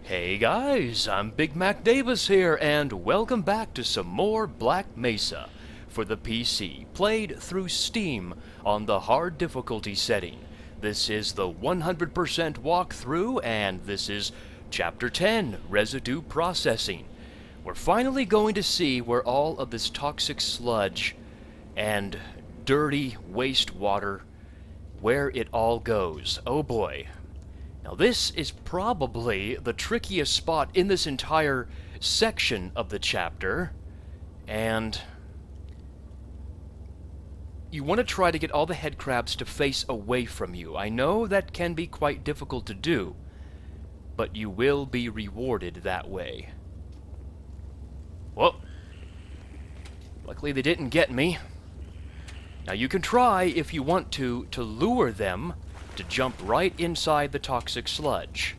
Hey guys, I'm BigMacDavis here, and welcome back to some more Black Mesa for the PC, played through Steam on the hard difficulty setting. This is the 100% walkthrough, and this is Chapter 10, Residue Processing. We're finally going to see where all of this toxic sludge and dirty wastewater, where it all goes. Oh boy. Now this is probably the trickiest spot in this entire section of the chapter, and you want to try to get all the head crabs to face away from you. I know that can be quite difficult to do, but you will be rewarded that way. Whoa. Luckily they didn't get me. Now you can try, if you want to lure them to jump right inside the toxic sludge.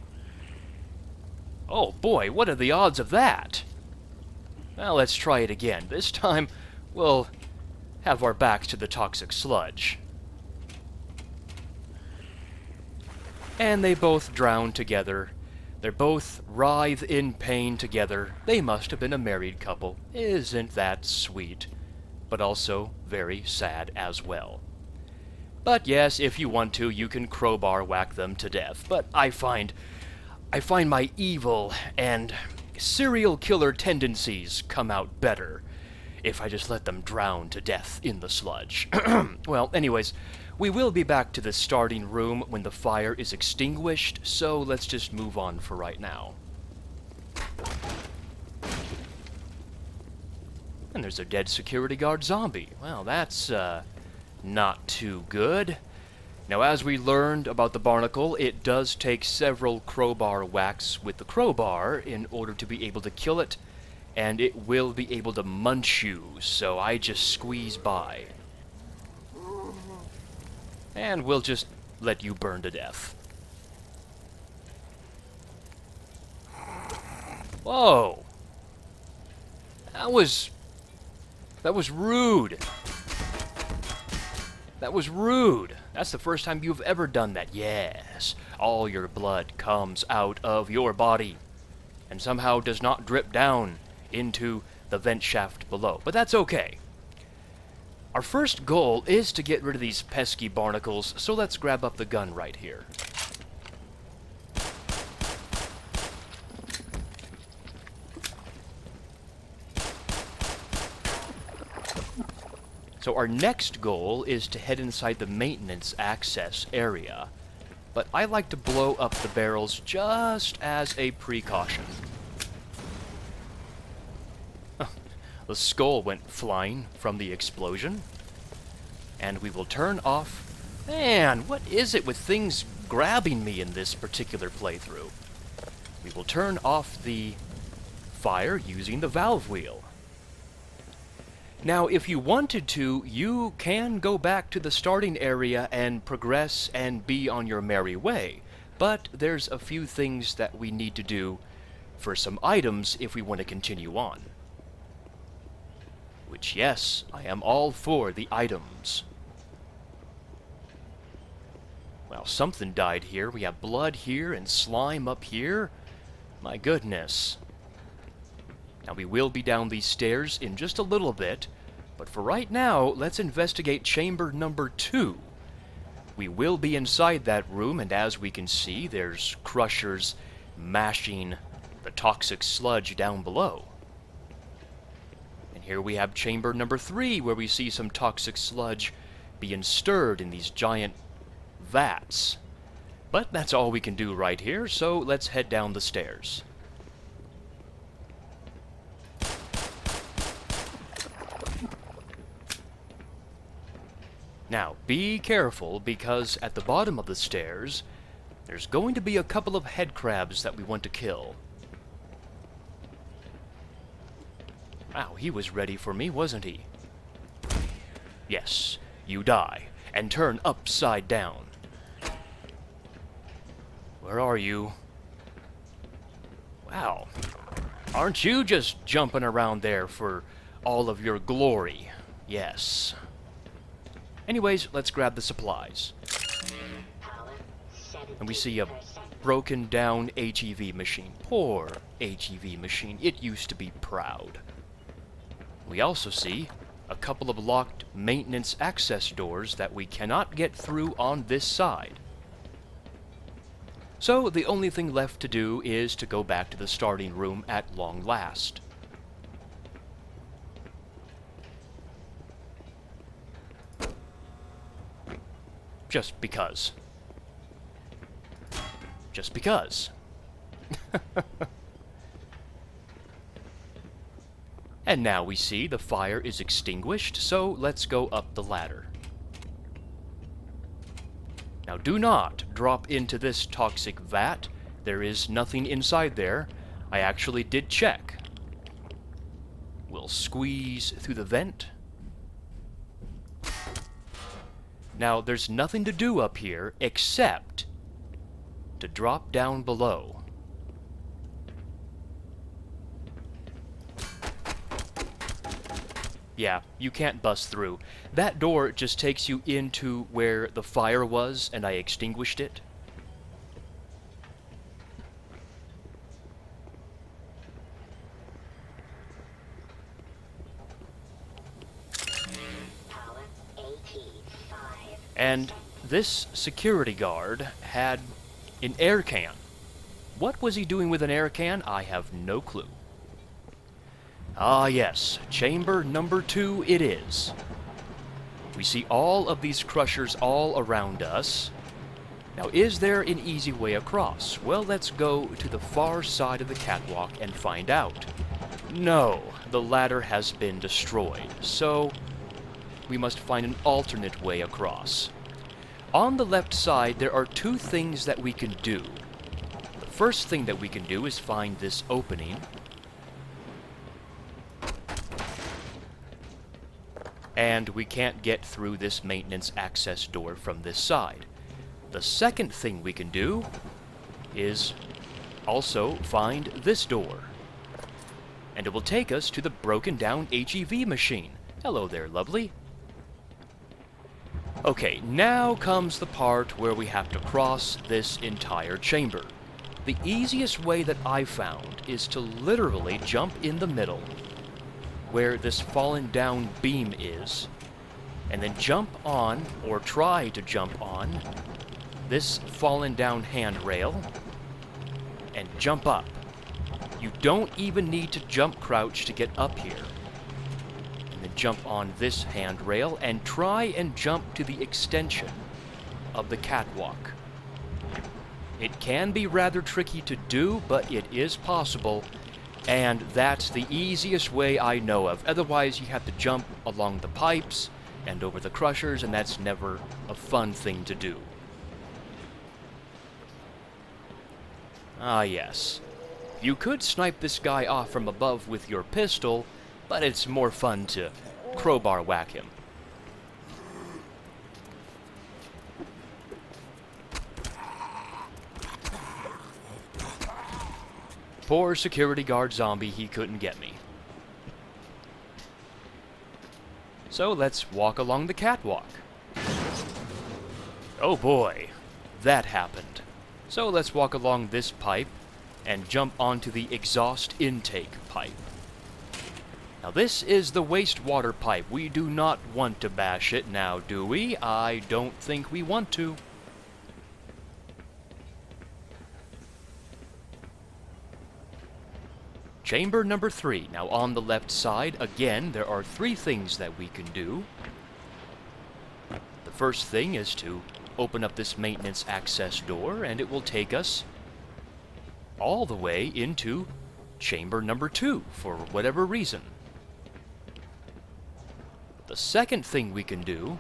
Oh boy, what are the odds of that? Well, let's try it again. This time, we'll have our backs to the toxic sludge. And they both drown together. They're both writhe in pain together. They must have been a married couple. Isn't that sweet? But also very sad as well. But yes, if you want to, you can crowbar whack them to death. But I find my evil and serial killer tendencies come out better if I just let them drown to death in the sludge. Well, anyways, we will be back to the starting room when the fire is extinguished, so let's just move on for right now. And there's a dead security guard zombie. Well, that's, not too good. Now, as we learned about the barnacle, it does take several crowbar whacks with the crowbar in order to be able to kill it, and it will be able to munch you, so I just squeeze by. And we'll just let you burn to death. Whoa! That was rude. That was rude. That's the first time you've ever done that. Yes. All your blood comes out of your body and somehow does not drip down into the vent shaft below. But that's okay. Our first goal is to get rid of these pesky barnacles, so let's grab up the gun right here. So our next goal is to head inside the maintenance access area, but I like to blow up the barrels just as a precaution. The skull went flying from the explosion, and we will turn off... Man, what is it with things grabbing me in this particular playthrough? We will turn off the fire using the valve wheel. Now, if you wanted to, you can go back to the starting area and progress and be on your merry way. But there's a few things that we need to do for some items if we want to continue on. Which, yes, I am all for the items. Well, something died here. We have blood here and slime up here. My goodness. Now, we will be down these stairs in just a little bit, but for right now, let's investigate chamber number 2. We will be inside that room, and as we can see, there's crushers mashing the toxic sludge down below. And here we have chamber number 3, where we see some toxic sludge being stirred in these giant vats. But that's all we can do right here, so let's head down the stairs. Now, be careful, because at the bottom of the stairs, there's going to be a couple of head crabs that we want to kill. Wow, he was ready for me, wasn't he? Yes, you die, and turn upside down. Where are you? Wow, aren't you just jumping around there for all of your glory? Yes. Anyways, let's grab the supplies. And we see a broken down HEV machine. Poor HEV machine. It used to be proud. We also see a couple of locked maintenance access doors that we cannot get through on this side. So the only thing left to do is to go back to the starting room at long last. Just because. Just because. And now we see the fire is extinguished, so let's go up the ladder. Now do not drop into this toxic vat. There is nothing inside there. I actually did check. We'll squeeze through the vent. Now there's nothing to do up here except to drop down below. Yeah, you can't bust through. That door just takes you into where the fire was, and I extinguished it. And this security guard had an air can. What was he doing with an air can? I have no clue. Ah yes, chamber number 2 it is. We see all of these crushers all around us. Now is there an easy way across? Well, let's go to the far side of the catwalk and find out. No, the ladder has been destroyed, so we must find an alternate way across. On the left side there are 2 things that we can do. The first thing that we can do is find this opening. And we can't get through this maintenance access door from this side. The second thing we can do is also find this door. And it will take us to the broken down HEV machine. Hello there, lovely. Okay, now comes the part where we have to cross this entire chamber. The easiest way that I've found is to literally jump in the middle, where this fallen down beam is, and then jump on, or try to jump on, this fallen down handrail, and jump up. You don't even need to jump crouch to get up here. And then jump on this handrail, and try and jump to the extension of the catwalk. It can be rather tricky to do, but it is possible. And that's the easiest way I know of. Otherwise, you have to jump along the pipes and over the crushers, and that's never a fun thing to do. Ah, yes. You could snipe this guy off from above with your pistol, but it's more fun to crowbar whack him. Poor security guard zombie, he couldn't get me. So let's walk along the catwalk. Oh boy, that happened. So let's walk along this pipe and jump onto the exhaust intake pipe. Now this is the wastewater pipe. We do not want to bash it now, do we? I don't think we want to. Chamber number 3. Now on the left side, again, there are 3 things that we can do. The first thing is to open up this maintenance access door, and it will take us all the way into chamber number 2, for whatever reason. The second thing we can do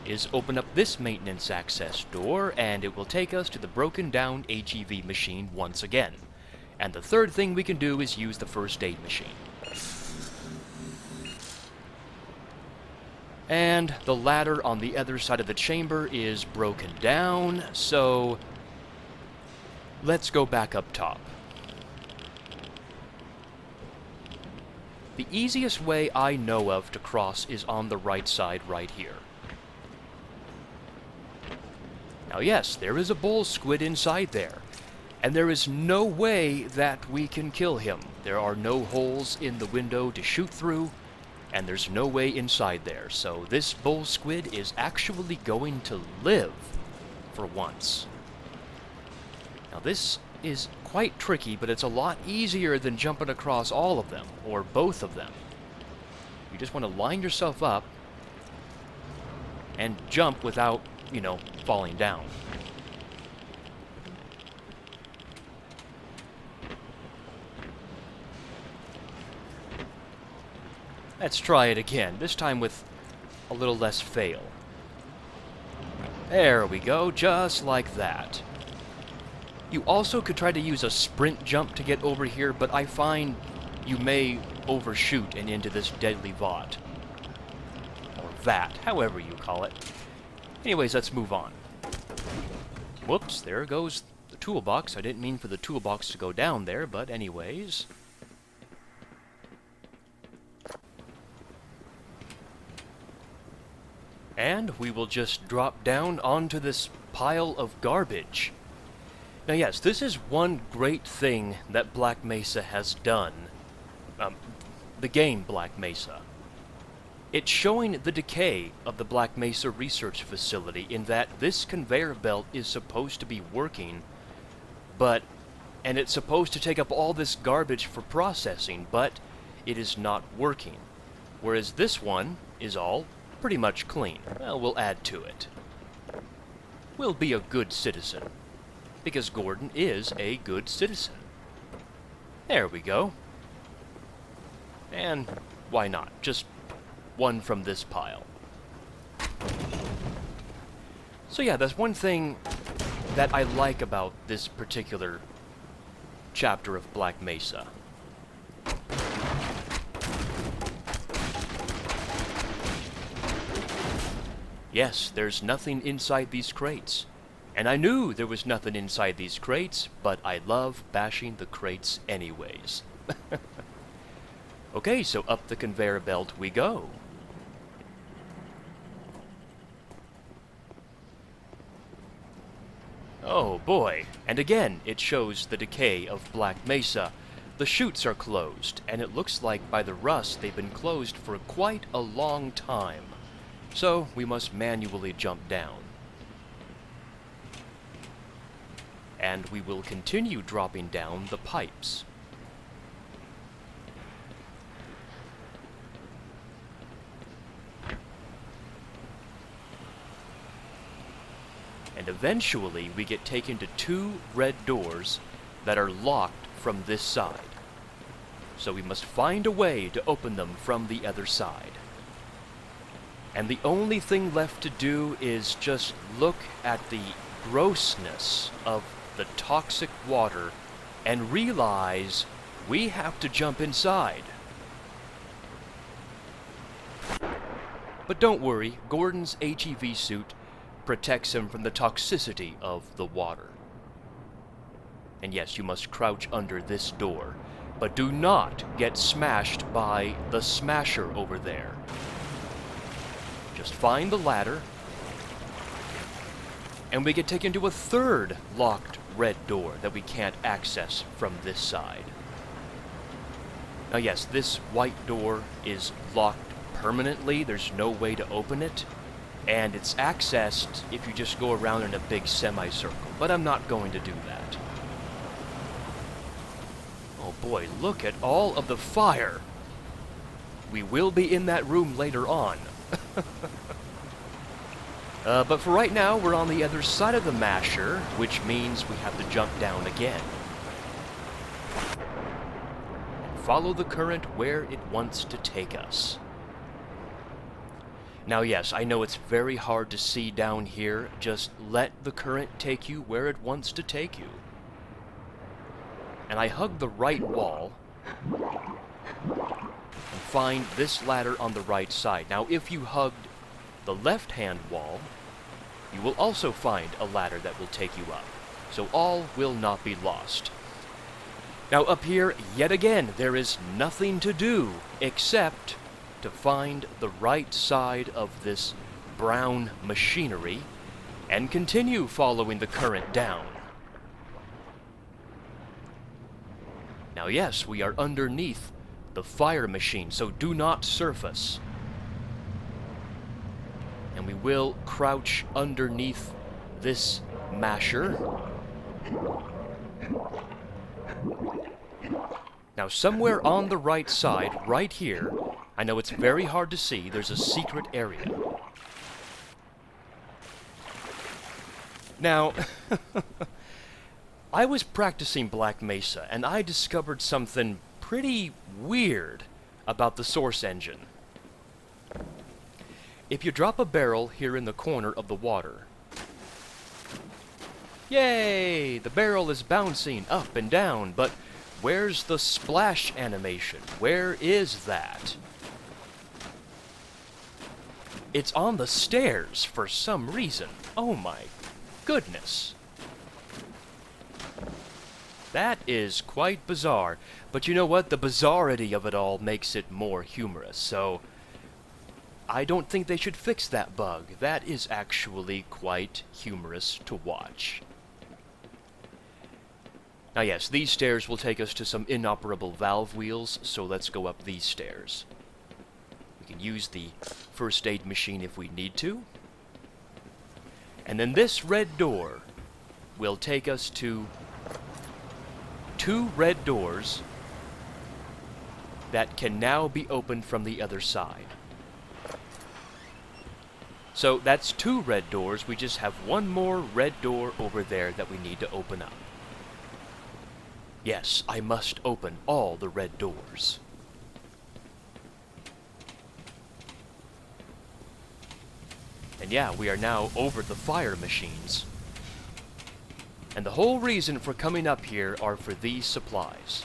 is open up this maintenance access door, and it will take us to the broken down HEV machine once again. And the third thing we can do is use the first aid machine. And the ladder on the other side of the chamber is broken down, so let's go back up top. The easiest way I know of to cross is on the right side right here. Now yes, there is a bull squid inside there, and there is no way that we can kill him. There are no holes in the window to shoot through, and there's no way inside there. So this bull squid is actually going to live for once. Now this is quite tricky, but it's a lot easier than jumping across all of them, or both of them. You just want to line yourself up and jump without, you know, falling down. Let's try it again, this time with a little less fail. There we go, just like that. You also could try to use a sprint jump to get over here, but I find you may overshoot and into this deadly vat. Or vat, however you call it. Anyways, let's move on. Whoops, there goes the toolbox. I didn't mean for the toolbox to go down there, but anyways. And we will just drop down onto this pile of garbage. Now yes, this is one great thing that Black Mesa has done. The game Black Mesa. It's showing the decay of the Black Mesa research facility in that this conveyor belt is supposed to be working, and it's supposed to take up all this garbage for processing, but it is not working. Whereas this one is all pretty much clean. Well, we'll add to it. We'll be a good citizen, because Gordon is a good citizen. There we go. And why not? Just one from this pile. So yeah, that's one thing that I like about this particular chapter of Black Mesa. Yes, there's nothing inside these crates. And I knew there was nothing inside these crates, but I love bashing the crates anyways. Okay, so up the conveyor belt we go. Oh boy, and again it shows the decay of Black Mesa. The chutes are closed, and it looks like by the rust they've been closed for quite a long time. So we must manually jump down. And we will continue dropping down the pipes. And eventually we get taken to two red doors that are locked from this side. So we must find a way to open them from the other side. And the only thing left to do is just look at the grossness of the toxic water and realize we have to jump inside. But don't worry, Gordon's HEV suit protects him from the toxicity of the water. And yes, you must crouch under this door, but do not get smashed by the smasher over there. Just find the ladder, and we get taken to a third locked red door that we can't access from this side. Now yes, this white door is locked permanently. There's no way to open it, and it's accessed if you just go around in a big semicircle, but I'm not going to do that. Oh boy, look at all of the fire! We will be in that room later on. But for right now, we're on the other side of the masher, which means we have to jump down again. Follow the current where it wants to take us. Now yes, I know it's very hard to see down here. Just let the current take you where it wants to take you. And I hug the right wall and find this ladder on the right side. Now if you hugged the left-hand wall, you will also find a ladder that will take you up. So all will not be lost. Now up here, yet again, there is nothing to do except to find the right side of this brown machinery and continue following the current down. Now yes, we are underneath the fire machine, so do not surface. And we will crouch underneath this masher. Now somewhere on the right side, right here, I know it's very hard to see, there's a secret area. Now, I was practicing Black Mesa, and I discovered something pretty weird about the source engine. If you drop a barrel here in the corner of the water, yay! The barrel is bouncing up and down, but where's the splash animation? Where is that? It's on the stairs for some reason. Oh my goodness. That is quite bizarre. But you know what? The bizarrity of it all makes it more humorous, so I don't think they should fix that bug. That is actually quite humorous to watch. Now yes, these stairs will take us to some inoperable valve wheels, so let's go up these stairs. We can use the first aid machine if we need to. And then this red door will take us to 2 red doors that can now be opened from the other side. So that's 2 red doors. We just have 1 more red door over there that we need to open up. Yes, I must open all the red doors. And yeah, we are now over the fire machines. And the whole reason for coming up here are for these supplies.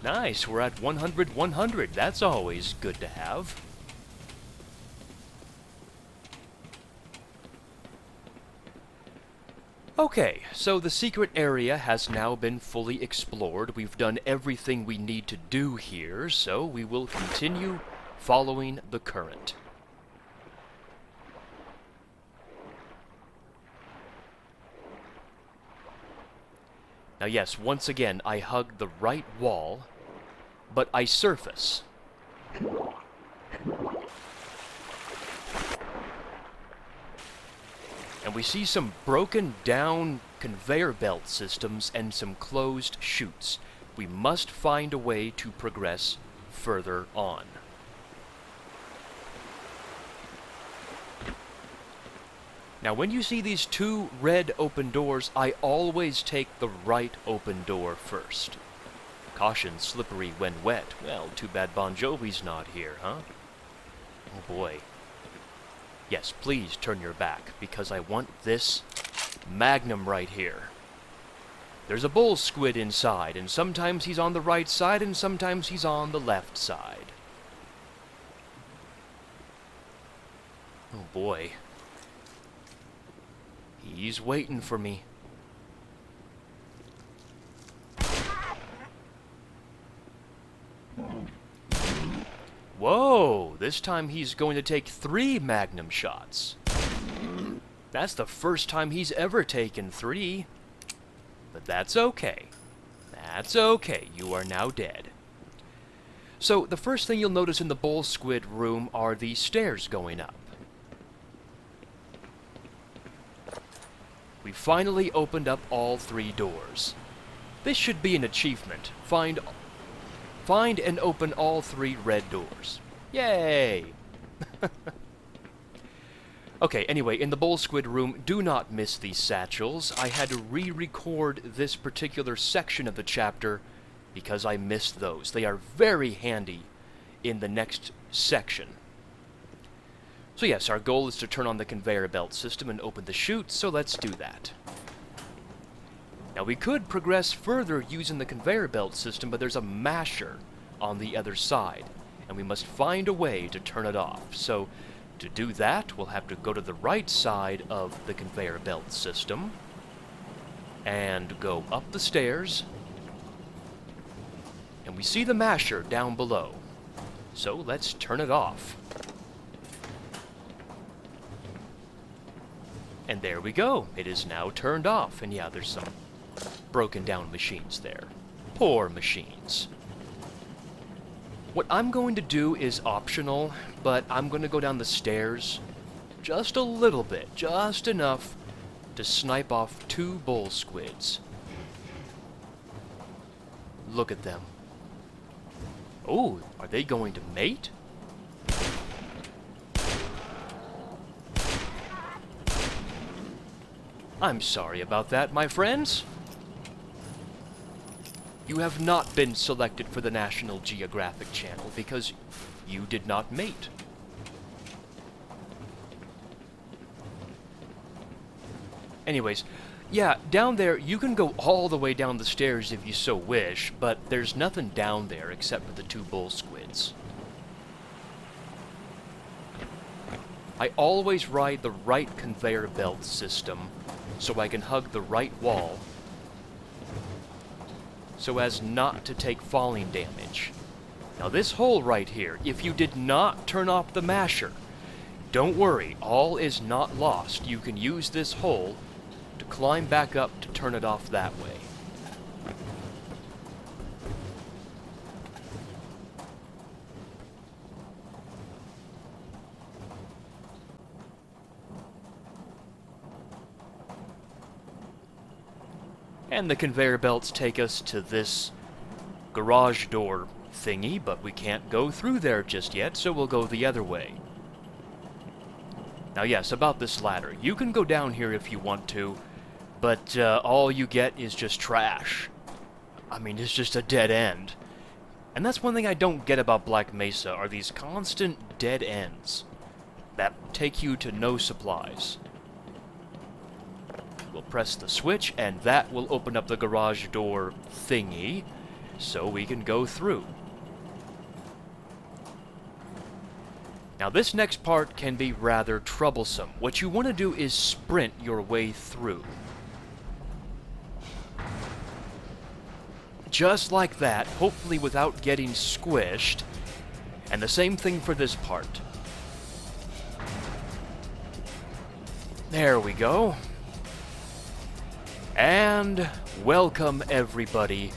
Nice, we're at 100. That's always good to have. Okay, so the secret area has now been fully explored. We've done everything we need to do here, so we will continue following the current. Now yes, once again, I hug the right wall, but I surface. And we see some broken down conveyor belt systems and some closed chutes. We must find a way to progress further on. Now when you see these 2 red open doors, I always take the right open door first. Caution, slippery when wet. Well, too bad Bon Jovi's not here, huh? Oh boy. Yes, please turn your back, because I want this magnum right here. There's a bull squid inside, and sometimes he's on the right side, and sometimes he's on the left side. Oh boy. He's waiting for me. Whoa! This time he's going to take 3 magnum shots. That's the first time he's ever taken 3. But that's okay. That's okay. You are now dead. So, the first thing you'll notice in the bull squid room are the stairs going up. We finally opened up all 3 doors. This should be an achievement. Find and open all 3 red doors. Yay! Okay, anyway, in the bull squid room, do not miss these satchels. I had to re-record this particular section of the chapter because I missed those. They are very handy in the next section. So yes, our goal is to turn on the conveyor belt system and open the chute, so let's do that. Now we could progress further using the conveyor belt system, but there's a masher on the other side, and we must find a way to turn it off. So to do that, we'll have to go to the right side of the conveyor belt system and go up the stairs, and we see the masher down below. So let's turn it off. And there we go. It is now turned off. And yeah, there's some broken down machines there. Poor machines. What I'm going to do is optional, but I'm going to go down the stairs just a little bit, just enough to snipe off 2 bull squids. Look at them. Oh, are they going to mate? I'm sorry about that, my friends. You have not been selected for the National Geographic Channel because you did not mate. Anyways, yeah, down there, you can go all the way down the stairs if you so wish, but there's nothing down there except for the 2 bull squids. I always ride the right conveyor belt system so I can hug the right wall so as not to take falling damage. Now this hole right here, if you did not turn off the masher, don't worry, all is not lost. You can use this hole to climb back up to turn it off that way. And the conveyor belts take us to this garage door thingy, but we can't go through there just yet, so we'll go the other way. Now yes, about this ladder. You can go down here if you want to, but all you get is just trash. I mean, it's just a dead end. And that's one thing I don't get about Black Mesa, are these constant dead ends that take you to no supplies. We'll press the switch, and that will open up the garage door thingy, so we can go through. Now this next part can be rather troublesome. What you want to do is sprint your way through. Just like that, hopefully without getting squished. And the same thing for this part. There we go. And welcome everybody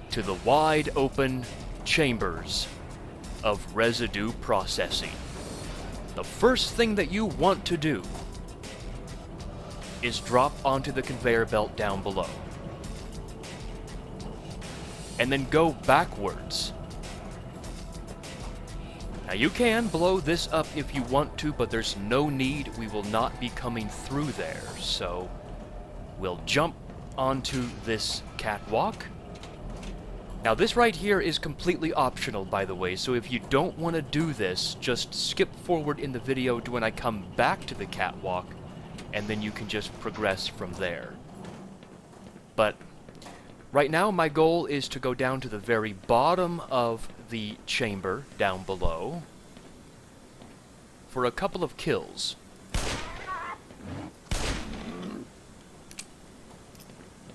to the wide open chambers of residue processing. The first thing that you want to do is drop onto the conveyor belt down below. And then go backwards. Now you can blow this up if you want to, but there's no need. We will not be coming through there, so we'll jump onto this catwalk. Now this right here is completely optional, by the way, so if you don't want to do this, just skip forward in the video to when I come back to the catwalk, and then you can just progress from there. But right now my goal is to go down to the very bottom of the chamber down below for a couple of kills.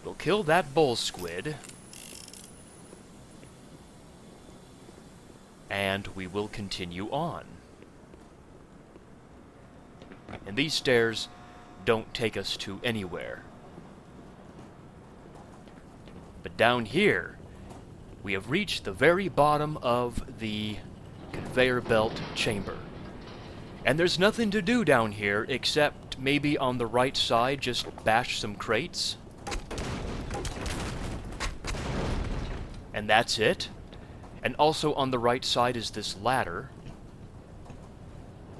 We'll kill that bull squid, and we will continue on. And these stairs don't take us to anywhere. But down here, we have reached the very bottom of the conveyor belt chamber. And there's nothing to do down here except maybe on the right side just bash some crates. And that's it. And also on the right side is this ladder.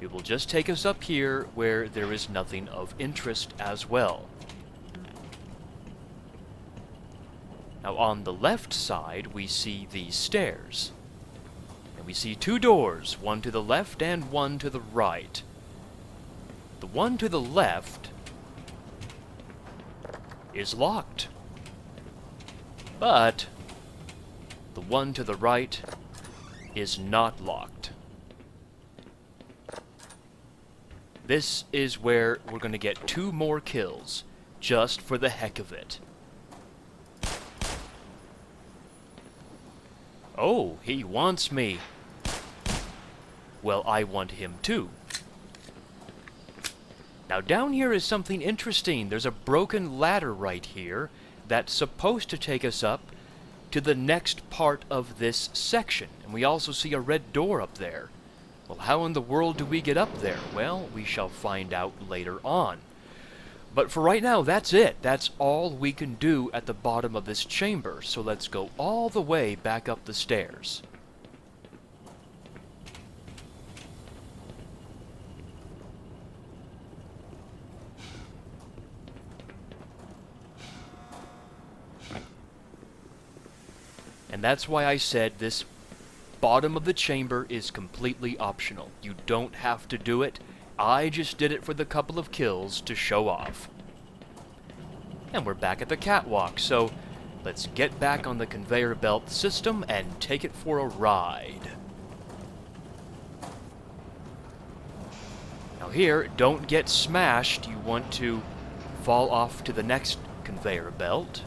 It will just take us up here where there is nothing of interest as well. Now on the left side we see these stairs. And we see 2 doors, one to the left and one to the right. The one to the left is locked. But the one to the right is not locked. This is where we're going to get 2 more kills, just for the heck of it. Oh, he wants me. Well, I want him too. Now down here is something interesting. There's a broken ladder right here that's supposed to take us up to the next part of this section. And we also see a red door up there. Well, how in the world do we get up there? Well, we shall find out later on. But for right now, that's it. That's all we can do at the bottom of this chamber. So let's go all the way back up the stairs. And that's why I said this bottom of the chamber is completely optional. You don't have to do it. I just did it for the couple of kills to show off. And we're back at the catwalk, so let's get back on the conveyor belt system and take it for a ride. Now here, don't get smashed. You want to fall off to the next conveyor belt.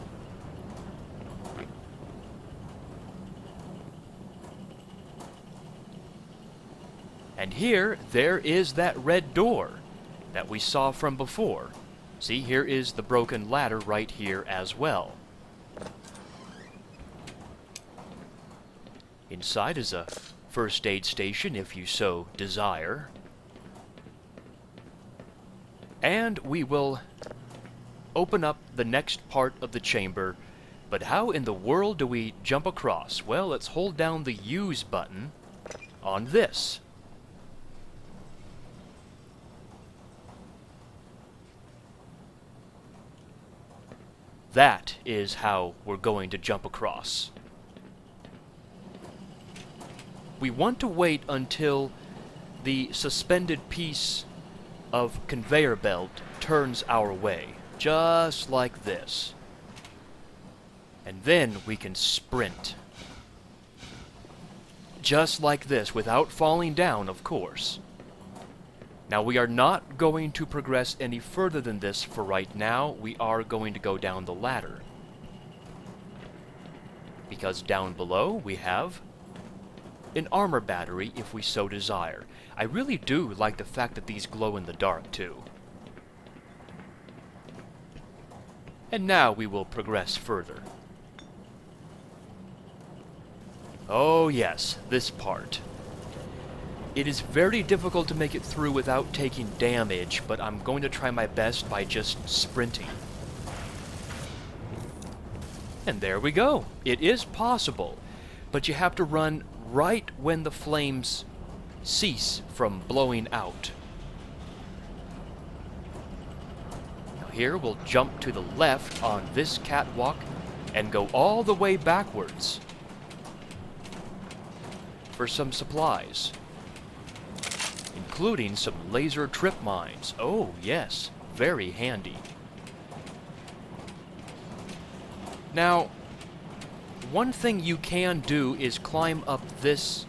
And here, there is that red door that we saw from before. See, here is the broken ladder right here as well. Inside is a first aid station if you so desire. And we will open up the next part of the chamber. But how in the world do we jump across? Well, let's hold down the use button on this. That is how we're going to jump across. We want to wait until the suspended piece of conveyor belt turns our way, just like this. And then we can sprint. Just like this, without falling down, of course. Now, we are not going to progress any further than this for right now. We are going to go down the ladder. Because down below, we have an armor battery if we so desire. I really do like the fact that these glow in the dark, too. And now we will progress further. Oh yes, this part. It is very difficult to make it through without taking damage, but I'm going to try my best by just sprinting. And there we go. It is possible, but you have to run right when the flames cease from blowing out. Now here we'll jump to the left on this catwalk and go all the way backwards for some supplies. Including some laser trip mines. Oh, yes. Very handy. Now, one thing you can do is climb up this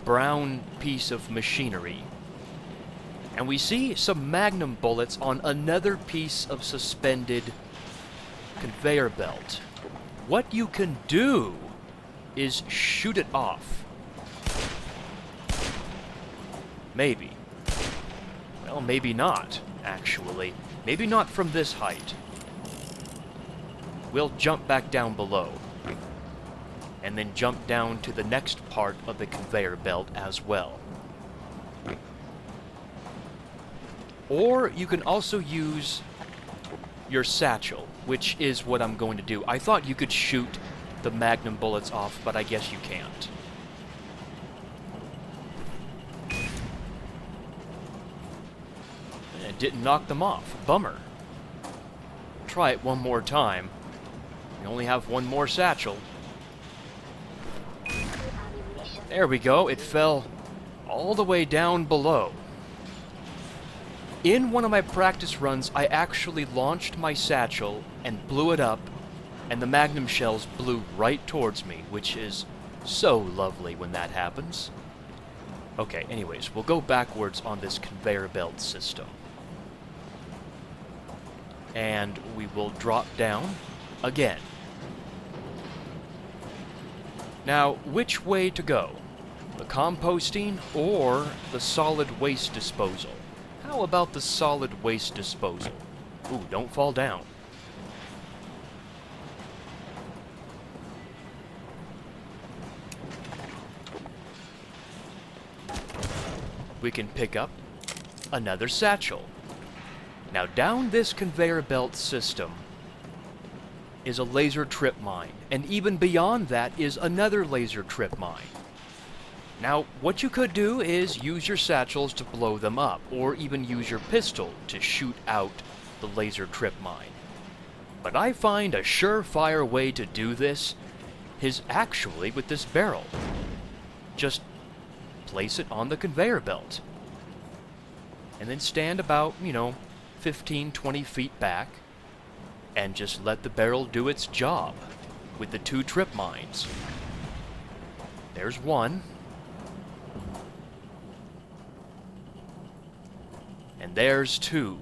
brown piece of machinery. And we see some magnum bullets on another piece of suspended conveyor belt. What you can do is shoot it off. Maybe. Well, maybe not, actually. Maybe not from this height. We'll jump back down below. And then jump down to the next part of the conveyor belt as well. Or you can also use your satchel, which is what I'm going to do. I thought you could shoot the magnum bullets off, but I guess you can't. Didn't knock them off. Bummer. Try it one more time. We only have one more satchel. There we go. It fell all the way down below. In one of my practice runs, I actually launched my satchel and blew it up, and the magnum shells blew right towards me, which is so lovely when that happens. Okay, anyways, we'll go backwards on this conveyor belt system. And we will drop down again. Now, which way to go? The composting or the solid waste disposal? How about the solid waste disposal? Ooh, don't fall down. We can pick up another satchel. Now down this conveyor belt system is a laser trip mine, and even beyond that is another laser trip mine. Now, what you could do is use your satchels to blow them up, or even use your pistol to shoot out the laser trip mine. But I find a surefire way to do this is actually with this barrel. Just place it on the conveyor belt, and then stand about, 15-20 feet back, and just let the barrel do its job with the 2 trip mines. There's one. And there's 2.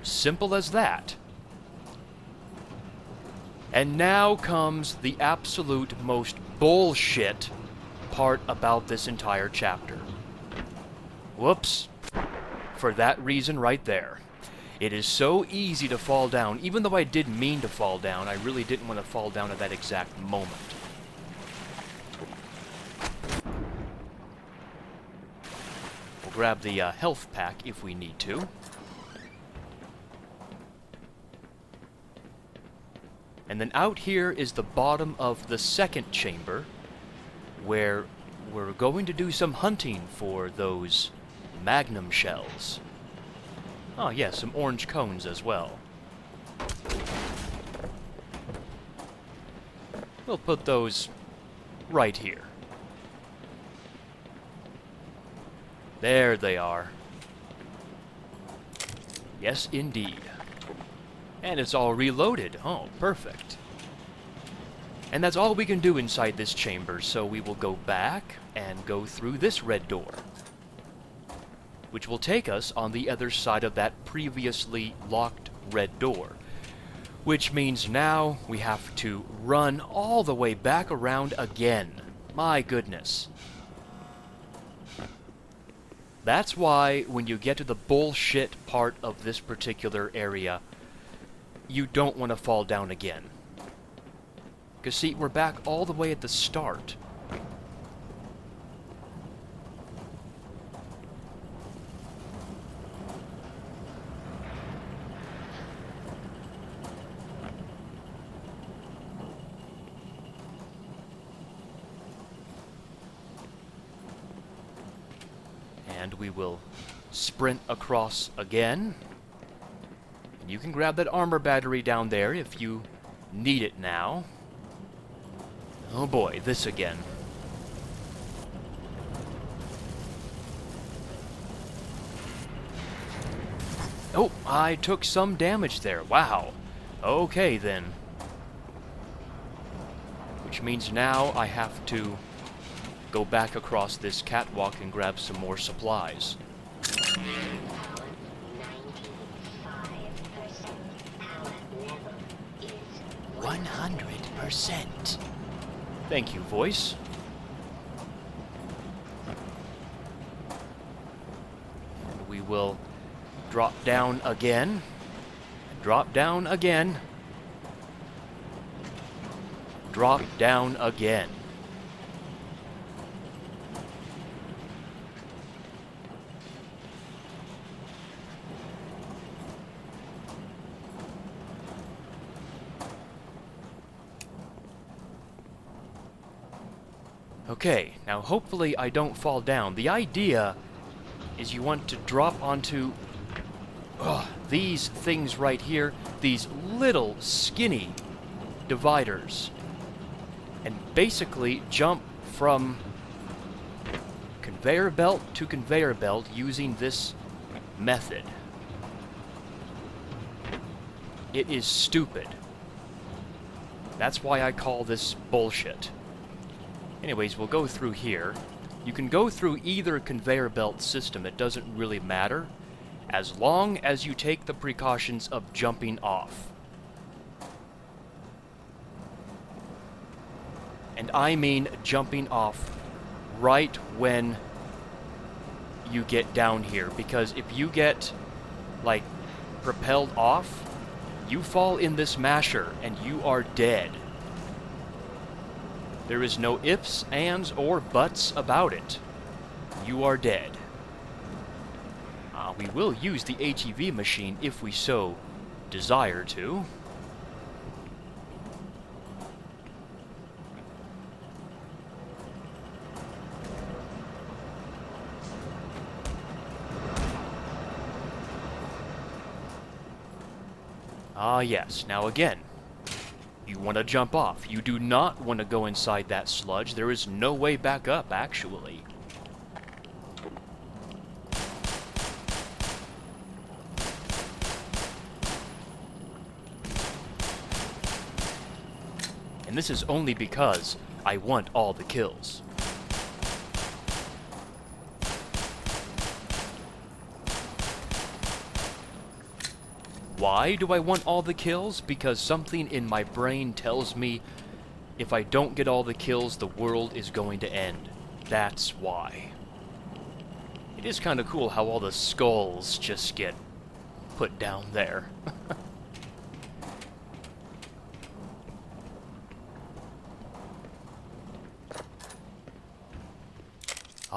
Simple as that. And now comes the absolute most bullshit part about this entire chapter. Whoops. For that reason right there. It is so easy to fall down. Even though I did mean to fall down, I really didn't want to fall down at that exact moment. We'll grab the health pack if we need to. And then out here is the bottom of the second chamber, where we're going to do some hunting for those magnum shells. Oh yeah, some orange cones as well. We'll put those right here. There they are. Yes, indeed. And it's all reloaded. Oh, perfect. And that's all we can do inside this chamber, so we will go back and go through this red door, which will take us on the other side of that previously locked red door. Which means now we have to run all the way back around again. My goodness. That's why when you get to the bullshit part of this particular area, you don't want to fall down again. Because see, we're back all the way at the start. And we will sprint across again. And you can grab that armor battery down there if you need it now. Oh boy, this again. Oh, I took some damage there. Wow. Okay then. Which means now I have to go back across this catwalk and grab some more supplies. 100%. Thank you, voice. And we will drop down again. Drop down again. Drop down again. Okay, now hopefully I don't fall down. The idea is you want to drop onto these things right here, these little skinny dividers, and basically jump from conveyor belt to conveyor belt using this method. It is stupid. That's why I call this bullshit. Anyways, we'll go through here. You can go through either conveyor belt system, it doesn't really matter, as long as you take the precautions of jumping off. And I mean jumping off right when you get down here. Because if you get, like, propelled off, you fall in this masher and you are dead. There is no ifs, ands, or buts about it. You are dead. We will use the HEV machine if we so desire to. Ah, yes. Now again, you want to jump off. You do not want to go inside that sludge. There is no way back up, actually. And this is only because I want all the kills. Why do I want all the kills? Because something in my brain tells me if I don't get all the kills, the world is going to end. That's why. It is kind of cool how all the skulls just get put down there.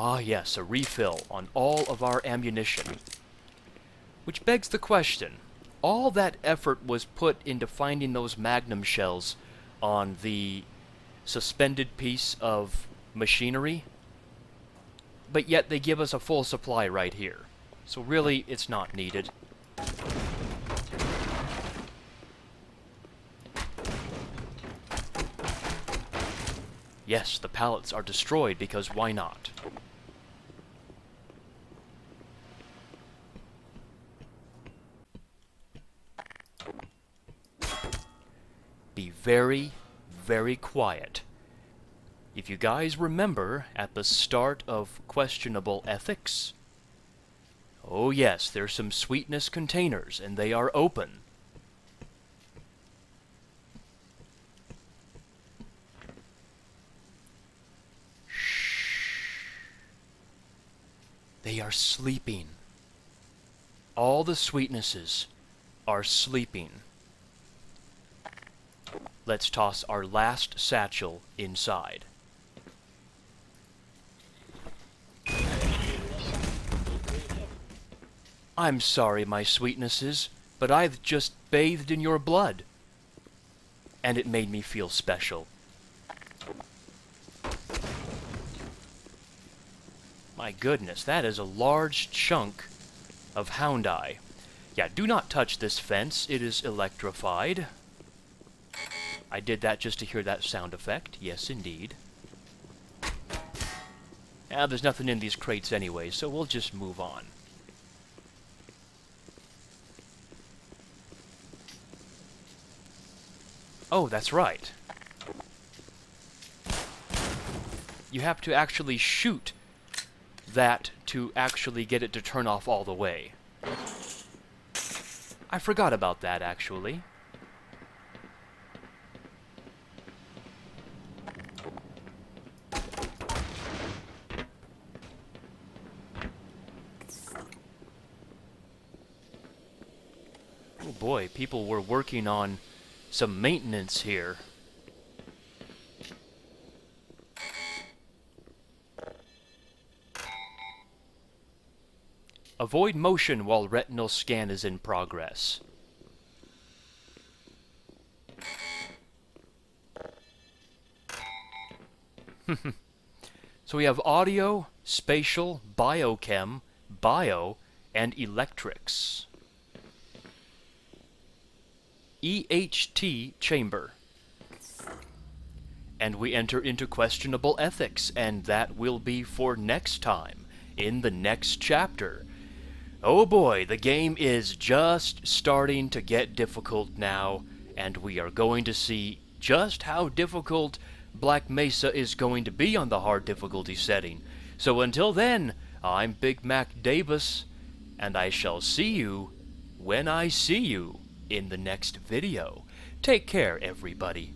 Ah yes, a refill on all of our ammunition. Which begs the question, all that effort was put into finding those magnum shells on the suspended piece of machinery, but yet they give us a full supply right here. So really, it's not needed. Yes, the pallets are destroyed because why not? Be very, very quiet. If you guys remember at the start of Questionable Ethics, oh yes, there's some sweetness containers and they are open. Shh. They are sleeping. All the sweetnesses are sleeping. Let's toss our last satchel inside. I'm sorry, my sweetnesses, but I've just bathed in your blood. And it made me feel special. My goodness, that is a large chunk of hound eye. Yeah, do not touch this fence, it is electrified. I did that just to hear that sound effect. Yes, indeed. Ah, there's nothing in these crates anyway, so we'll just move on. Oh, that's right. You have to actually shoot that to actually get it to turn off all the way. I forgot about that, actually. Oh boy, people were working on some maintenance here. Avoid motion while retinal scan is in progress. So we have audio, spatial, biochem, bio, and electrics. EHT chamber. And we enter into questionable ethics, and that will be for next time, in the next chapter. Oh boy, the game is just starting to get difficult now, and we are going to see just how difficult Black Mesa is going to be on the hard difficulty setting. So until then, I'm BigMacDavis, and I shall see you when I see you in the next video. Take care, everybody.